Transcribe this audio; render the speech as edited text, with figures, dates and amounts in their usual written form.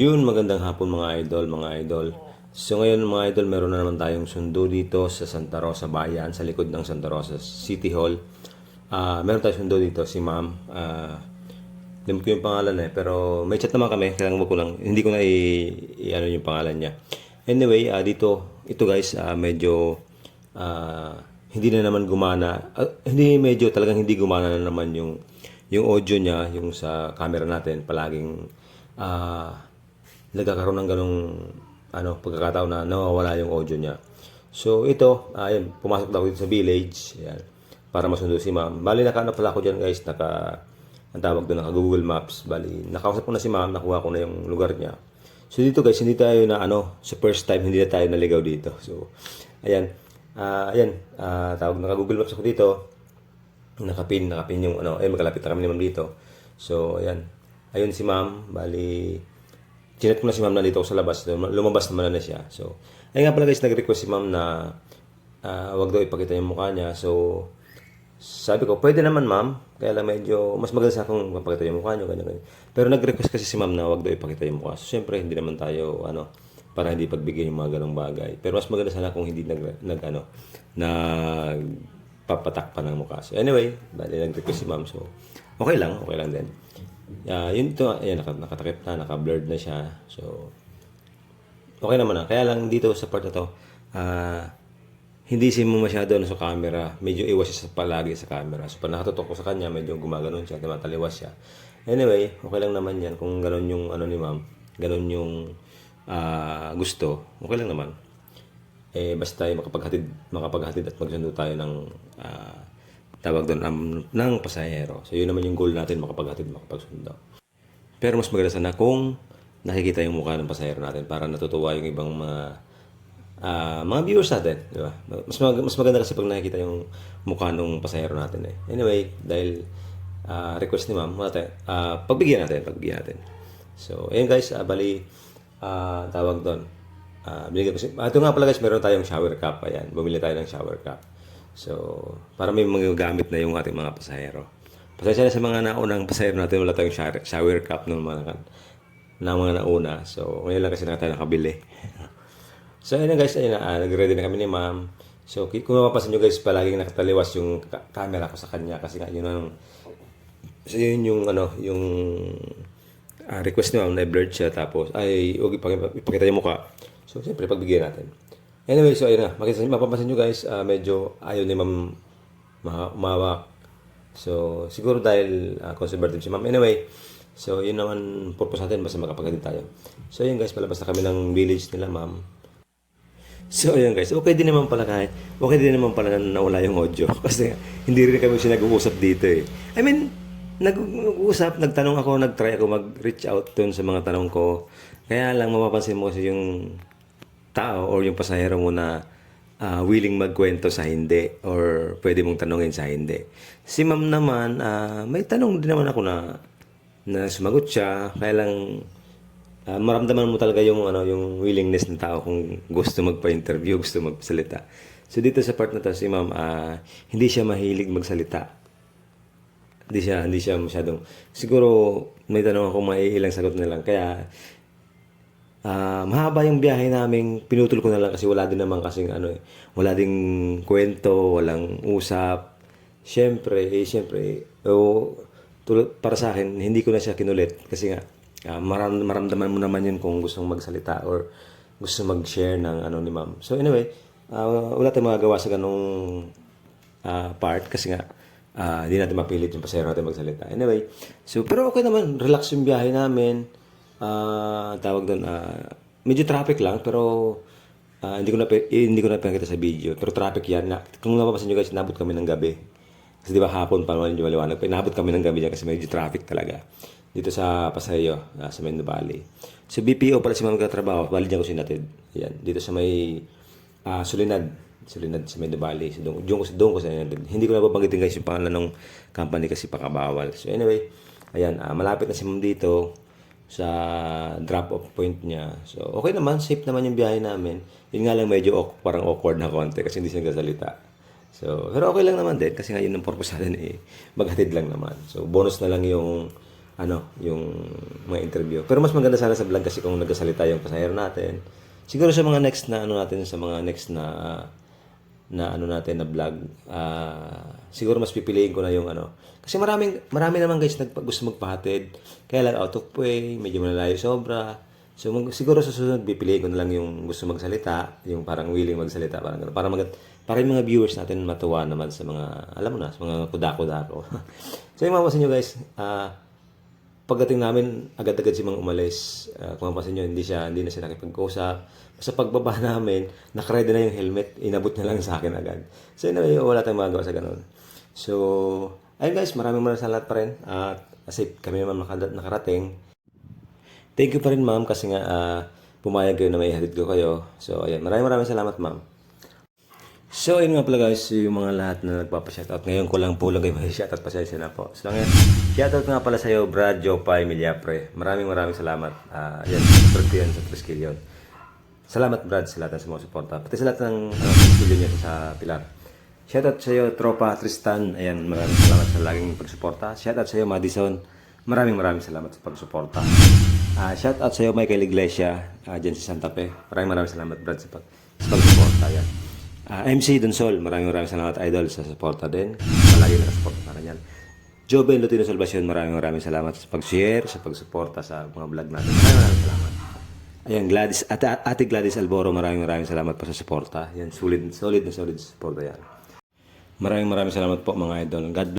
Yun, magandang hapon mga idol, mga idol. So ngayon mga idol, meron na naman tayong sundo dito sa Santa Rosa Bayan, sa likod ng Santa Rosa City Hall. Meron tayong sundo dito, si ma'am. Limit ko yung pangalan pero may chat naman kami, kailangan mo ko lang, hindi ko na ano yung pangalan niya. Anyway, dito, ito guys, medyo hindi na naman gumana. Hindi medyo talagang hindi gumana na naman yung audio niya, yung sa camera natin, palaging nagkakaroon ng ganong pagkakataon na nawawala yung audio niya. So ito, ayun, pumasok na ako dito sa village, ayan, para masundo si ma'am. Bali nakaano pala ako diyan guys, ang tawag doon, naka Google Maps. Bali nakausap ko na si ma'am, nakuha ko na yung lugar niya. So dito guys, hindi tayo na sa first time hindi na tayo naligaw dito. So ayan, tawag, naka Google Maps ako dito. Nakapin yung magkalapit na kami ni ma'am dito. So ayan, ayun si ma'am, bali chinet ko na si ma'am na dito ako sa labas. Lumabas naman na siya. So, ayun nga pala guys, nag-request si ma'am na wag daw ipakita yung mukha niya. So, sabi ko, pwede naman ma'am. Kaya lang medyo, mas maganda sa akong mapakita yung mukha niyo. Ganyan. Pero nag-request kasi si ma'am na wag daw ipakita yung mukha. So, syempre, hindi naman tayo, para hindi pagbigay yung mga ganong bagay. Pero mas maganda sana kung hindi nagpapatak pa ng mukha. So, anyway, bali nag-request si ma'am. So, okay lang din. Yun ito, ayan, nakatakip na, naka-blurred na siya. So, okay naman na. Kaya lang dito sa part na to, hindi siya mo masyado sa camera. Medyo iwas siya palagi sa camera. So, pag nakatutok ko sa kanya, medyo gumaganon siya, tumataliwas siya. Anyway, okay lang naman yan. Kung ganon yung ni ma'am, ganon yung gusto, okay lang naman. Basta makapaghatid at magsundo tayo ng tawag doon ng pasahero. So, yun naman yung goal natin, makapaghatid, makapagsundo. Pero mas maganda sana kung nakikita yung mukha ng pasahero natin para natutuwa yung ibang mga viewers natin, di ba? Mas maganda kasi pag nakikita yung mukha ng pasahero natin eh. Anyway, dahil request ni ma'am, pagbigyan natin. So, ayun guys, bali tawag doon. Binigyan ko ito nga pala guys, meron tayong shower cap. Ayan, bumili tayo ng shower cap. So, para may mga gamit na yung ating mga pasahero. Pasensya na sa mga naunang pasahero natin, wala tayong shower cap ng mga nauna. So, ngayon lang kasi tayo nakabili. So, ayun na guys, nag-ready na kami ni ma'am. So, kung mapapansin nyo guys, palaging nakataliwas yung camera ko sa kanya kasi nga yun yung request ni ma'am na blurred siya tapos huwag ipakita yung mukha. So, siyempre pagbigyan natin. Anyway, so ayun na. Mapapansin nyo guys, medyo ayaw ni ma'am umawak. So, siguro dahil conservative si ma'am. Anyway, so yun naman purpose natin, basta makapaghatid tayo. So ayun guys, palabas na kami ng village nila ma'am. So ayun guys, okay din naman pala na nawala yung audio. Kasi hindi rin kami nag-uusap dito eh. I mean, nag-uusap, nagtanong ako, nag-try ako mag-reach out dun sa mga tanong ko. Kaya lang mapapansin mo kasi yung tao or yung pasahero mo na willing magkwento sa hindi or pwede mong tanongin sa hindi. Si ma'am naman, may tanong din naman ako na sumagot siya. Kaya lang maramdaman mo talaga yung willingness ng tao kung gusto magpa-interview, gusto magsalita. So dito sa part na to, si ma'am hindi siya mahilig magsalita. Hindi siya masyadong, siguro may tanong ako, may ilang sagot na lang. Kaya mahaba yung biyahe namin, pinutol ko na lang kasi wala din naman kasing wala ding kwento, walang usap. Siyempre, para sa akin, hindi ko na siya kinulit kasi nga maramdaman mo naman yun kung gustong magsalita or gusto mag-share ng ni ma'am. So anyway, wala tayong magagawa sa ganung part kasi nga hindi natin mapilit yung pasahero natin magsalita. Anyway, so pero okay naman, relax yung biyahe namin. Tawag doon, medyo traffic lang pero hindi ko na pinakita sa video. Pero traffic yan. Kung napapansin nyo guys, nabot kami ng gabi. Kasi di ba hapon pa naman yung maliwanag. Nabot kami ng gabi dyan kasi medyo traffic talaga. Dito sa Paseo, sa Mendo Valley. So BPO pala si ma'am katrabaho. Bali dyan ko sinatid. Yan. Dito sa may Sulinad sa Mendo Valley. So doon ko sinatid. Hindi ko na babanggitin guys yung pangalan ng company kasi pakabawal. So anyway, ayan. Malapit na si ma'am dito sa drop-off point niya. So, okay naman. Safe naman yung biyahe namin. Yun nga lang medyo parang awkward na konti kasi hindi siya nagsasalita. So, pero okay lang naman din kasi nga yun ang purpose natin maghatid lang naman. So, bonus na lang yung yung mga interview. Pero mas maganda sana sa vlog kasi kung nagsasalita yung pasahero natin. Siguro sa mga next na natin, sa mga next na natin na vlog, siguro mas pipiliin ko na yung kasi marami naman guys gusto magpahatid, kaya lang out of way, medyo malalayo sobra. So siguro sa susunod pipiliin ko na lang yung gusto magsalita, yung parang willing magsalita, parang ganun, para yung mga viewers natin matuwa naman sa mga, alam mo na, sa mga kudako-dako. So yung mapapansin nyo guys, pagdating namin, agad-agad si Mang umalis. Kung mapapansin nyo, hindi na siya nakipag-usap. Sa pagbaba namin, nakaredy na yung helmet. Inabot niya lang sa akin agad. So, anyway, wala tayong magagawa sa ganun. So, ayun guys, maraming salamat pa rin. At kasi kami naman nakarating. Thank you pa rin ma'am kasi nga pumayag kayo na may ihatid ko kayo. So, ayan, maraming salamat ma'am. So, yun nga pala guys, yung mga lahat na nagpapa-shoutout. Ngayon ko lang po lagay may shoutout, pasensya na po. So, ngayon, shoutout nga pala sa'yo, Brad Jopay Milyapre. Maraming salamat. Yan, support ko yan sa Triskelion. Salamat Brad sa lahat ng sumusuporta. Pati sa lahat ng Triskelion niya sa Pilar. Shoutout sa'yo, Tropa Tristan. Ayan, maraming salamat sa laging pagsuporta. Shoutout sa'yo, Madison. Maraming salamat sa pagsuporta. Shoutout sa'yo, Michael Iglesia, dyan sa Santa Fe. Maraming salamat Brad sa pagsuporta. Yan. MC Donsol, maraming salamat idol sa suporta din. Palagi na suporta sa kanya. Joben Lutino Salvacion, maraming salamat sa pag-share, sa pagsuporta sa mga vlog natin. Maraming salamat. Ayan, Ate Gladys Alboro, maraming salamat po sa suporta. Yan, solid na suporta yan. Maraming salamat po mga idol. God bless.